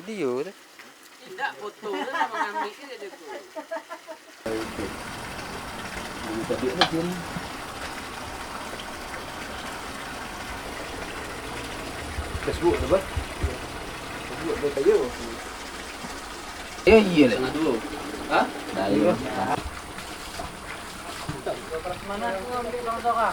Video tu. Tidak foto tu sama ngambil ke dia tu. Tadi ni dia ni. Facebook tu bah. Facebook dia tayo. Iya lah. Tengah dulu. Ha? Tayo. Mana aku ambil bang Soka?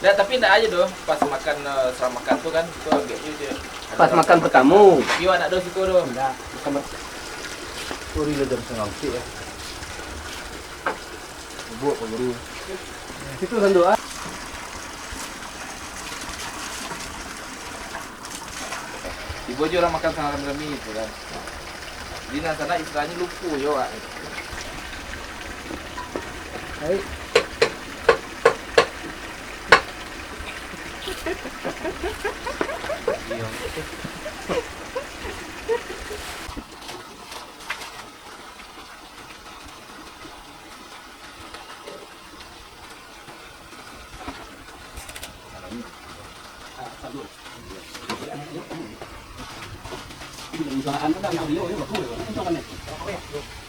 Nah, tapi ndak aja doh pas makan setelah makan tuh kan itu agaknya dia. Pas makan bertamu. Gimana doh situ doh? Enggak, sama Uri le jam 9 ya. Buat apa baru? situ kan doa. Ibu aja orang makan sama kami itu kan. Di sana istilahnya lupu yo. Hai. Usahaan mo lang yung video, yung bago. Ano ka na?